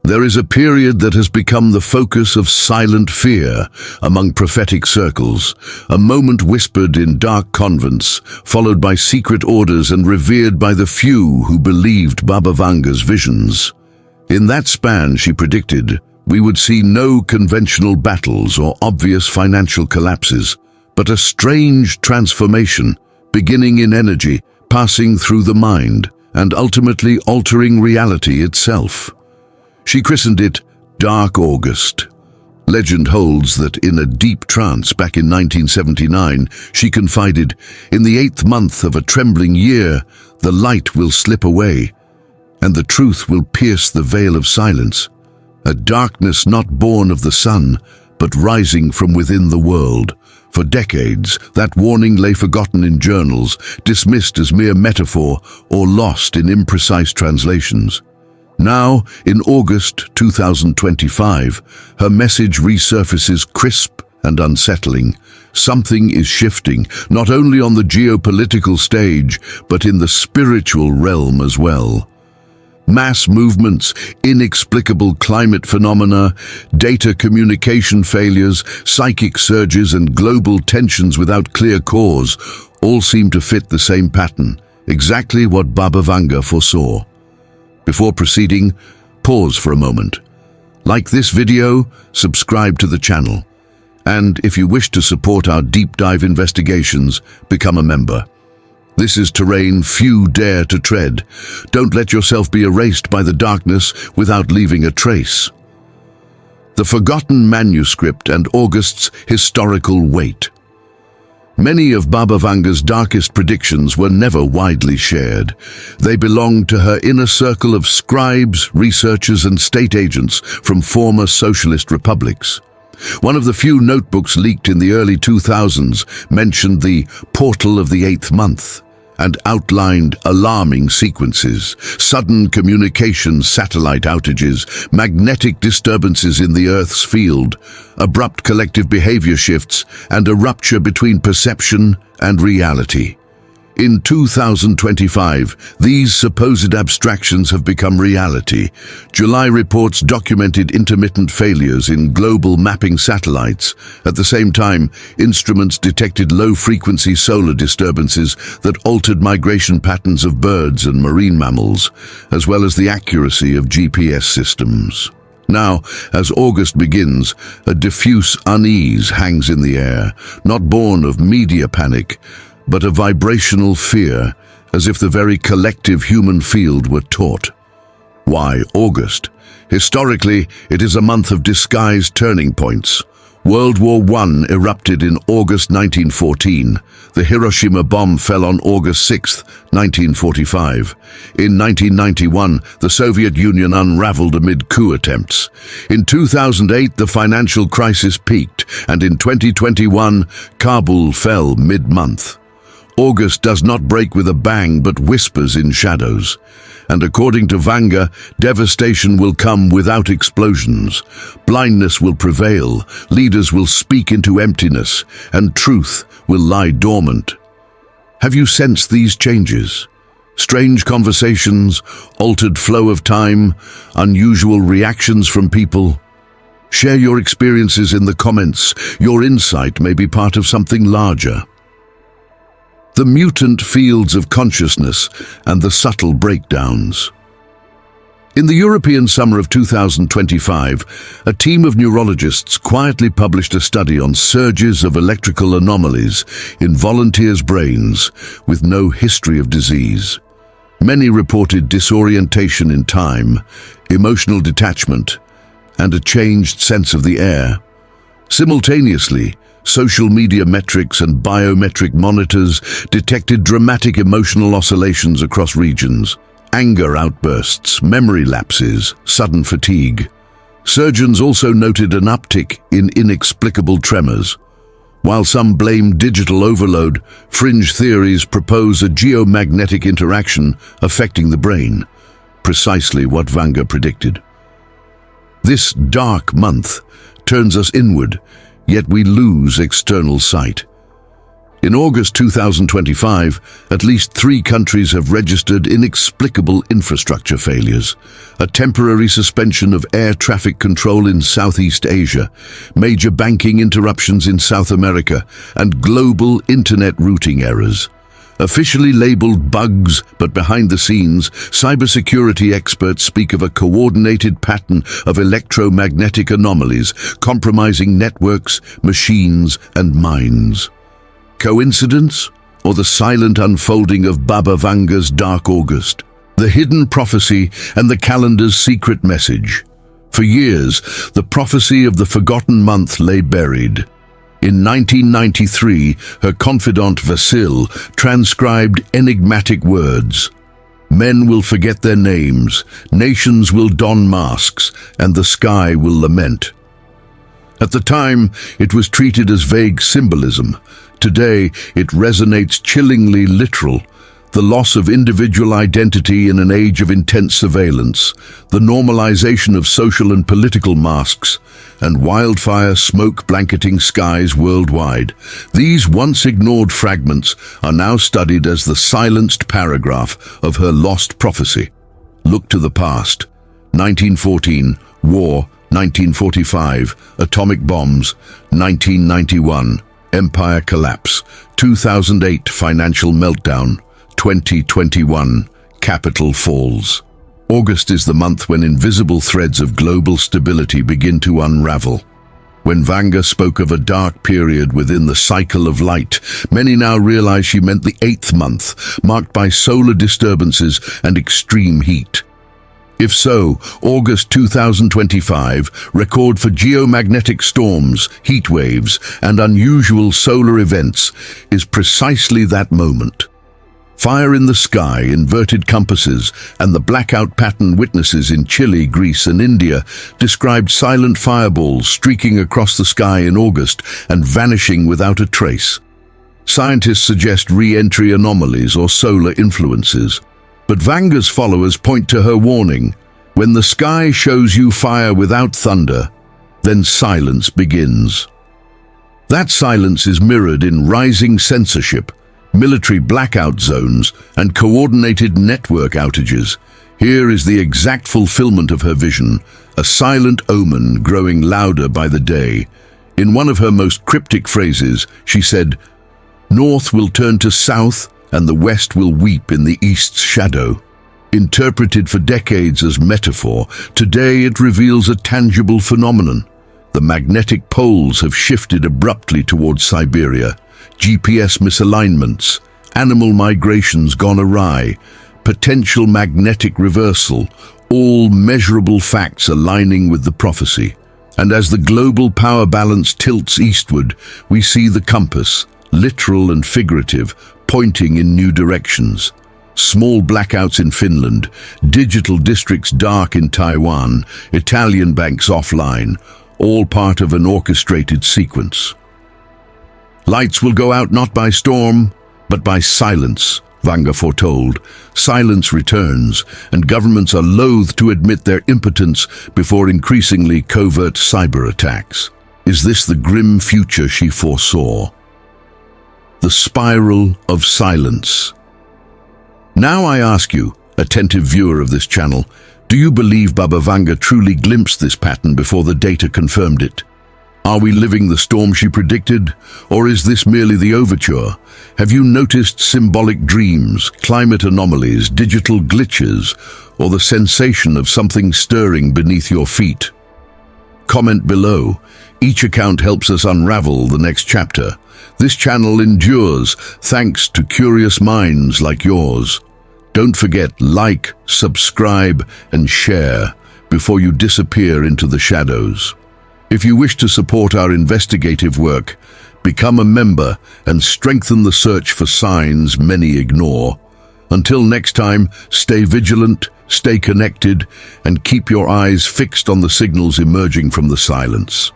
There is a period that has become the focus of silent fear among prophetic circles, a moment whispered in dark convents, followed by secret orders and revered by the few who believed Baba Vanga's visions. In that span, she predicted, we would see no conventional battles or obvious financial collapses, but a strange transformation, beginning in energy, passing through the mind, and ultimately altering reality itself. She christened it Dark August. Legend holds that in a deep trance back in 1979, she confided, in the 8th month of a trembling year, the light will slip away, and the truth will pierce the veil of silence. A darkness not born of the sun, but rising from within the world. For decades, that warning lay forgotten in journals, dismissed as mere metaphor or lost in imprecise translations. Now, in August 2025, her message resurfaces crisp and unsettling. Something is shifting, not only on the geopolitical stage, but in the spiritual realm as well. Mass movements, inexplicable climate phenomena, data communication failures, psychic surges, and global tensions without clear cause all seem to fit the same pattern, exactly what Baba Vanga foresaw. Before proceeding, pause for a moment. Like this video, subscribe to the channel. And if you wish to support our deep dive investigations, become a member. This is terrain few dare to tread. Don't let yourself be erased by the darkness without leaving a trace. The Forgotten Manuscript and August's Historical Weight. Many of Baba Vanga's darkest predictions were never widely shared. They belonged to her inner circle of scribes, researchers, and state agents from former socialist republics. One of the few notebooks leaked in the early 2000s mentioned the portal of the 8th month and outlined alarming sequences: sudden communication satellite outages, magnetic disturbances in the Earth's field, abrupt collective behavior shifts, and a rupture between perception and reality. In 2025, these supposed abstractions have become reality. July reports documented intermittent failures in global mapping satellites. At the same time, instruments detected low-frequency solar disturbances that altered migration patterns of birds and marine mammals, as well as the accuracy of GPS systems. Now, as August begins, a diffuse unease hangs in the air, not born of media panic, but a vibrational fear, as if the very collective human field were taut. Why August? Historically, it is a month of disguised turning points. World War I erupted in August 1914. The Hiroshima bomb fell on August 6, 1945. In 1991, the Soviet Union unraveled amid coup attempts. In 2008, the financial crisis peaked, and in 2021, Kabul fell mid-month. August does not break with a bang but whispers in shadows. And according to Vanga, devastation will come without explosions. Blindness will prevail, leaders will speak into emptiness, and truth will lie dormant. Have you sensed these changes? Strange conversations, altered flow of time, unusual reactions from people? Share your experiences in the comments. Your insight may be part of something larger. The mutant fields of consciousness and the subtle breakdowns. In the European summer of 2025, a team of neurologists quietly published a study on surges of electrical anomalies in volunteers' brains with no history of disease. Many reported disorientation in time, emotional detachment, and a changed sense of the air. Simultaneously, social media metrics and biometric monitors detected dramatic emotional oscillations across regions. Anger outbursts, memory lapses, sudden fatigue. Surgeons also noted an uptick in inexplicable tremors. While some blame digital overload, fringe theories propose a geomagnetic interaction affecting the brain, precisely what Vanga predicted. This dark month turns us inward, yet we lose external sight. In August 2025, at least 3 countries have registered inexplicable infrastructure failures. A temporary suspension of air traffic control in Southeast Asia, major banking interruptions in South America, and global internet routing errors. Officially labeled bugs, but behind the scenes, cybersecurity experts speak of a coordinated pattern of electromagnetic anomalies compromising networks, machines, and minds. Coincidence, or the silent unfolding of Baba Vanga's Dark August? The hidden prophecy and the calendar's secret message. For years, the prophecy of the forgotten month lay buried. In 1993, her confidant Vasil transcribed enigmatic words. Men will forget their names, nations will don masks, and the sky will lament. At the time, it was treated as vague symbolism. Today, it resonates chillingly literal. The loss of individual identity in an age of intense surveillance, the normalization of social and political masks, and wildfire smoke blanketing skies worldwide. These once ignored fragments are now studied as the silenced paragraph of her lost prophecy. Look to the past. 1914, war. 1945, atomic bombs. 1991, empire collapse. 2008, financial meltdown. 2021, capital falls. August is the month when invisible threads of global stability begin to unravel. When Vanga spoke of a dark period within the cycle of light, many now realize she meant the 8th month, marked by solar disturbances and extreme heat. If so, August 2025, record for geomagnetic storms, heat waves, and unusual solar events, is precisely that moment. Fire in the sky, inverted compasses, and the blackout pattern witnesses in Chile, Greece, and India described silent fireballs streaking across the sky in August and vanishing without a trace. Scientists suggest re-entry anomalies or solar influences. But Vanga's followers point to her warning: when the sky shows you fire without thunder, then silence begins. That silence is mirrored in rising censorship, military blackout zones, and coordinated network outages. Here is the exact fulfillment of her vision, a silent omen growing louder by the day. In one of her most cryptic phrases, she said, "North will turn to south, and the west will weep in the east's shadow." Interpreted for decades as metaphor, today it reveals a tangible phenomenon. The magnetic poles have shifted abruptly towards Siberia. GPS misalignments, animal migrations gone awry, potential magnetic reversal, all measurable facts aligning with the prophecy. And as the global power balance tilts eastward, we see the compass, literal and figurative, pointing in new directions. Small blackouts in Finland, digital districts dark in Taiwan, Italian banks offline, all part of an orchestrated sequence. Lights will go out not by storm, but by silence, Vanga foretold. Silence returns, and governments are loath to admit their impotence before increasingly covert cyber attacks. Is this the grim future she foresaw? The spiral of silence. Now I ask you, attentive viewer of this channel, do you believe Baba Vanga truly glimpsed this pattern before the data confirmed it? Are we living the storm she predicted, or is this merely the overture? Have you noticed symbolic dreams, climate anomalies, digital glitches, or the sensation of something stirring beneath your feet? Comment below. Each account helps us unravel the next chapter. This channel endures thanks to curious minds like yours. Don't forget, like, subscribe, and share before you disappear into the shadows. If you wish to support our investigative work, become a member and strengthen the search for signs many ignore. Until next time, stay vigilant, stay connected, and keep your eyes fixed on the signals emerging from the silence.